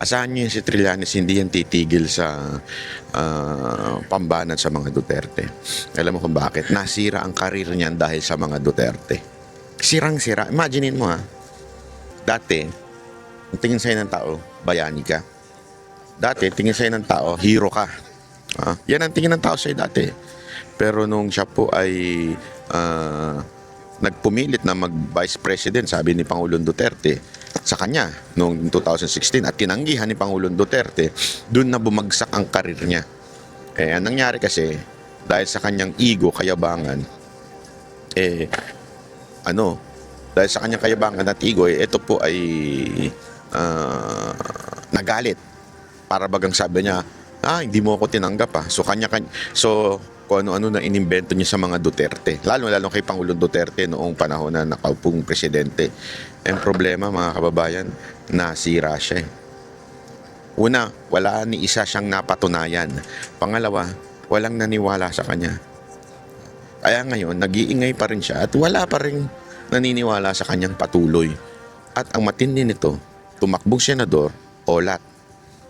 Asahan niyo yan si Trillanes, hindi yan titigil sa pambanat sa mga Duterte. Alam mo kung bakit? Nasira ang karir niyan dahil sa mga Duterte. Sirang-sira. Imaginein mo ha, dati, ang tingin sa'yo ng tao, bayani ka. Dati, tingin sa'yo ng tao, hero ka. Yan ang tingin ng tao sa'yo dati. Pero nung siya po ay nagpumilit na mag-vice president, sabi ni Pangulong Duterte, sa kanya noong 2016 at tinanggihan ni Pangulong Duterte, doon na bumagsak ang karir niya. Ang nangyari kasi, dahil sa kanyang ego, kayabangan, dahil sa kanyang kayabangan at ego, ito po ay nagalit. Para bagang sabi niya, hindi mo ako tinanggap . So kung ano-ano na inimbento niya sa mga Duterte. Lalo kay Pangulong Duterte noong panahon na nakaupong presidente. Ang problema, mga kababayan, nasira siya. Una, wala ni isa siyang napatunayan. Pangalawa, walang naniwala sa kanya. Kaya ngayon, nag-iingay pa rin siya at wala pa rin naniniwala sa kanyang patuloy. At ang matindi nito, tumakbong senador, olat.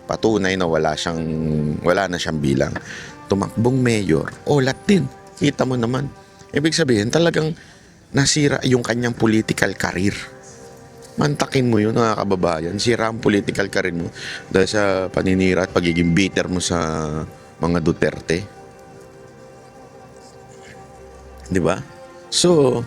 Patunay na wala na siyang bilang. Tumakbong mayor, olat din. Kita mo naman. Ibig sabihin, talagang nasira yung kanyang political career. Mantakin mo yun, mga kababayan. Sira ang political career mo dahil sa paninira at pagiging bitter mo sa mga Duterte. Di ba? So,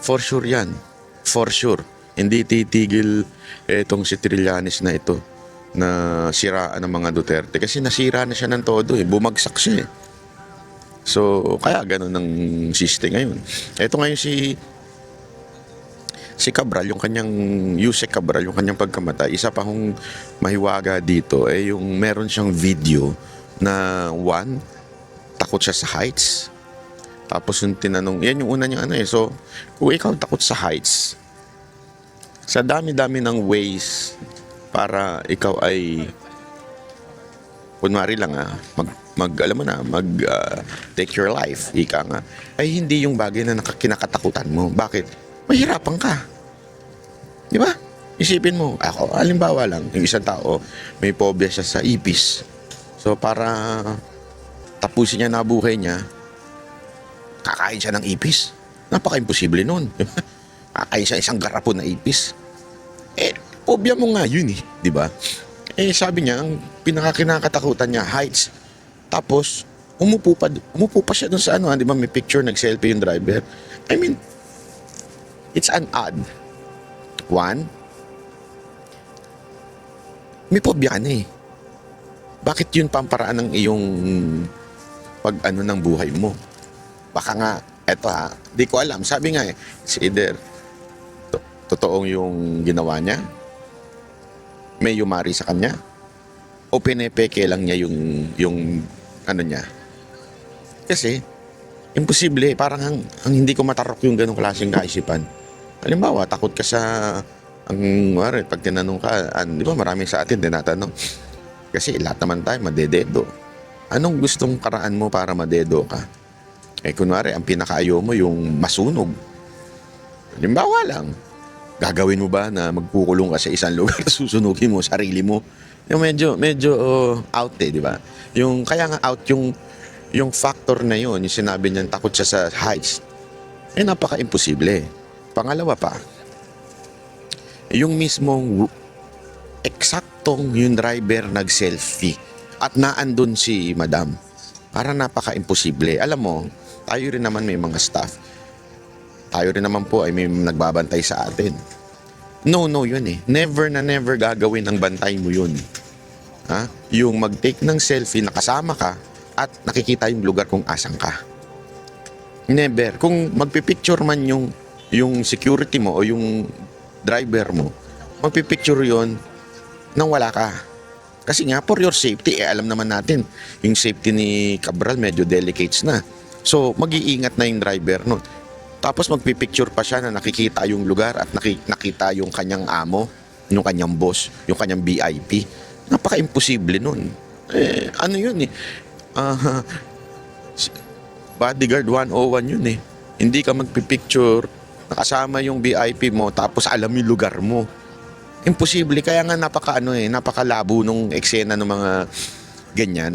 for sure yan. For sure. Hindi titigil itong si Trillanes na ito na siraan ng mga Duterte kasi nasira na siya ng todo bumagsak siya So kaya ganun ang siste ngayon. Ito ngayon si Cabral, yung kanyang Yusek Cabral, yung kanyang pagkamatay, isa pa hong mahiwaga dito yung meron siyang video na takot siya sa heights. Tapos yung tinanong, yan yung una niyang so kung ikaw takot sa heights, sa dami-dami ng ways para ikaw ay kunwari lang take your life, ika nga, ay hindi yung bagay na kinakatakutan mo. Bakit? Mahirapan ka. Di ba? Isipin mo, ako, halimbawa lang, yung isang tao, may phobia siya sa ipis. So, para tapusin niya na buhay niya, kakain siya ng ipis. Napaka-imposible nun. Kakain siya isang garapon na ipis. Phobia mo nga yun di ba? Sabi niya, ang pinakakinakatakutan niya, heights. Tapos, umupo pa siya dun sa di ba, may picture, nag-selfie yung driver. I mean, it's an odd. One, may phobia ka na Bakit yun pamparaan ng iyong ng buhay mo? Baka nga, eto di ko alam. Sabi nga it's either totoong yung ginawa niya, may yumari sa kanya, o pinepeke lang niya yung niya. Kasi, imposible parang ang hindi ko matarok yung ganong klaseng kaisipan. Halimbawa, takot ka sa, pag tinanong ka, di ba marami sa atin tinatanong, kasi lahat naman tayo madededo. Anong gustong karaan mo para madedo ka? Kunwari, ang pinakaayaw mo yung masunog. Halimbawa lang, gagawin mo ba na magkukulong ka sa isang lugar, susunugin mo sarili mo? Yung medyo out di ba? Yung kaya nga out yung factor na yun, yung sinabi niyan takot siya sa heights. Napaka-imposible. Pangalawa pa, yung mismong eksaktong yung driver nag-selfie at naandun si madam. Para napaka-imposible. Alam mo, tayo rin naman may mga staff. Tayo rin naman po ay may nagbabantay sa atin. No yun Never na never gagawin ang bantay mo yun. Yung mag-take ng selfie, nakasama ka at nakikita yung lugar kung asan ka. Never. Kung magpipicture man yung security mo o yung driver mo, magpipicture yun nang wala ka. Kasi nga, for your safety, alam naman natin, yung safety ni Cabral medyo delicates na. So, mag-iingat na yung driver nun. Tapos magpipicture pa siya na nakikita yung lugar at nakita yung kanyang amo, yung kanyang boss, yung kanyang VIP. Napaka-imposible nun. Ano yun bodyguard 101 yun Hindi ka magpipicture, nakasama yung VIP mo, tapos alam yung lugar mo. Imposible. Kaya nga napakalabo nung eksena ng mga ganyan.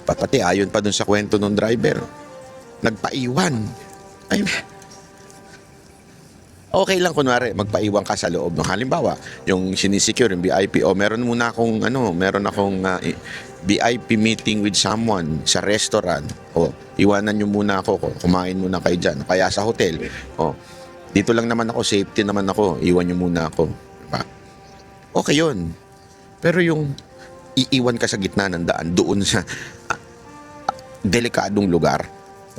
Pati ayon pa dun sa kwento ng driver, nagpaiwan. Ay, okay lang kunwari magpaiwan ka sa loob ng halimbawa yung sinisecure yung VIP o meron akong VIP meeting with someone sa restaurant o iwanan nyo muna ako, kumain muna kayo dyan kaya sa hotel o dito lang naman ako, safety naman ako, iwan nyo muna ako, diba? Okay yun, pero yung iiwan ka sa gitna ng daan doon sa delikadong lugar,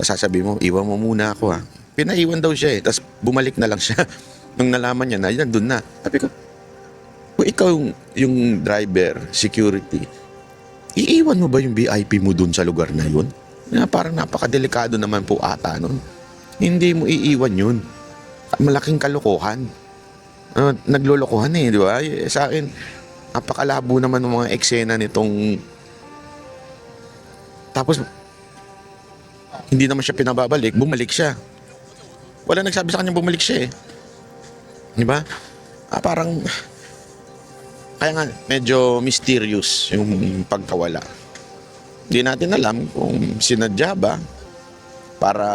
sasabi mo iwan mo muna ako ha. Pinaiwan daw siya tapos bumalik na lang siya nung nalaman niya na nandun na. Sabi ko, kung ikaw yung driver, security, iiwan mo ba yung VIP mo dun sa lugar na yun? Na parang napakadelikado naman po ata nun. Hindi mo iiwan yun. Malaking kalokohan. Naglolokohan di ba? Sa akin, napakalabo naman ng mga eksena nitong tapos hindi naman siya pinababalik, bumalik siya. Wala nagsabi sa kanya bumalik siya eh. Di ba? Parang kaya nga medyo mysterious yung pagkawala. Hindi natin alam kung sinadya ba para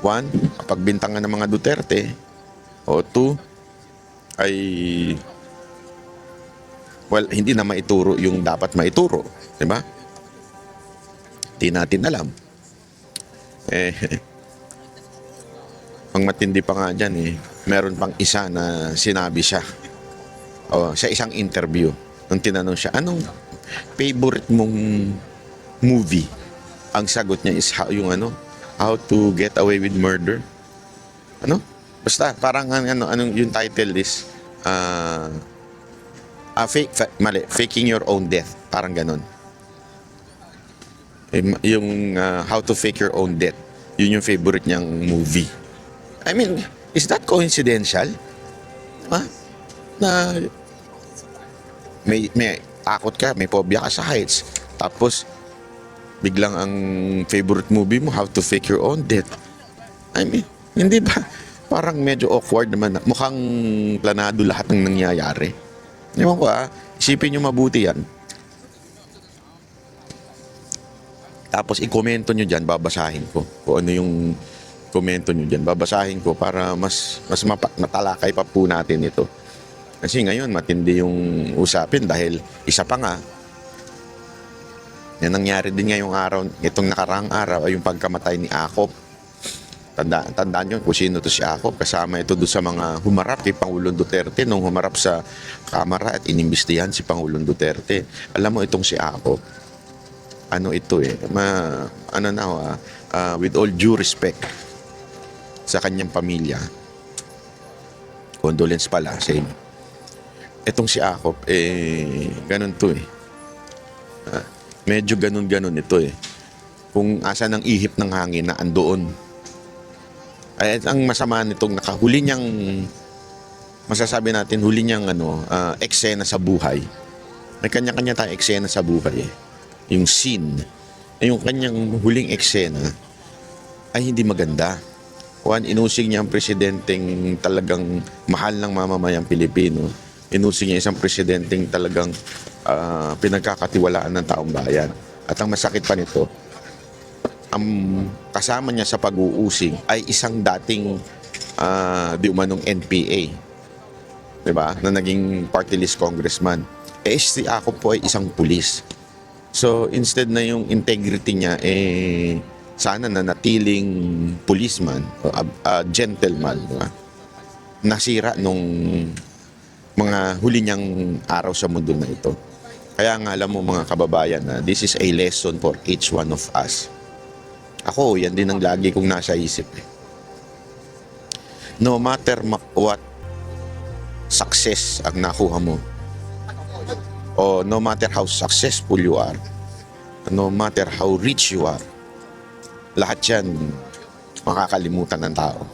one, pagbintangan ng mga Duterte o two, ay hindi na maituro yung dapat maituro. Di ba? Hindi natin alam. Ang matindi pa nga dyan meron pang isa na sinabi siya sa isang interview nung tinanong siya, anong favorite mong movie? Ang sagot niya is How to Get Away with Murder. Basta parang anong yung title is Faking Your Own Death, parang ganon. Yung How to Fake Your Own Death, yun yung favorite niyang movie. I mean, is that coincidental? Diba? Na may takot ka, may phobia ka sa heights. Tapos, biglang ang favorite movie mo, How to Fake Your Own Death. I mean, hindi ba? Parang medyo awkward naman. Mukhang planado lahat ng nangyayari. Ewan ko isipin nyo mabuti yan. Tapos i-komento nyo dyan, babasahin ko. Kung ano yung komento nyo dyan, babasahin ko para mas matalakay pa po natin ito. Kasi ngayon, matindi yung usapin dahil isa pa nga, yan nangyari din ngayong araw, itong nakaraang araw ay yung pagkamatay ni Akop. Tandaan nyo kung sino to si Akop. Kasama ito doon sa mga humarap kay Pangulong Duterte nung humarap sa kamera at inimbestihan si Pangulong Duterte. Alam mo itong si Akop, with all due respect sa kanyang pamilya, condolence pala sa inyo. Itong si Akop, ganun to medyo ganun ito kung asa ng ihip ng hangin na andoon. Ay, ang masama nitong nakahuli niyang, masasabi natin, huli niyang eksena sa buhay. May kanya-kanya tayong eksena sa buhay Yung scene, yung kanyang huling eksena ay hindi maganda. One, inusig niya ang presidenteng talagang mahal ng mamamayang Pilipino. Inusig niya isang presidenteng talagang pinagkakatiwalaan ng taong bayan. At ang masakit pa nito, ang kasama niya sa pag-uusig ay isang dating di umanong NPA. Diba? Na naging party list congressman. Si Akop po ay isang pulis. So instead na yung integrity niya sana na natiling policeman o gentleman, diba? Nasira nung mga huli niyang araw sa mundo na ito. Kaya nga alam mo mga kababayan na this is a lesson for each one of us. Ako, yan din ang lagi kong nasa isip. No matter what success ang nakuha mo, o no matter how successful you are, no matter how rich you are, lahat yan makakalimutan ng tao.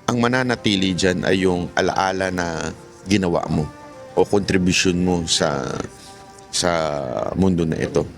Ang mananatili dyan ay yung alaala na ginawa mo o contribution mo sa mundo na ito.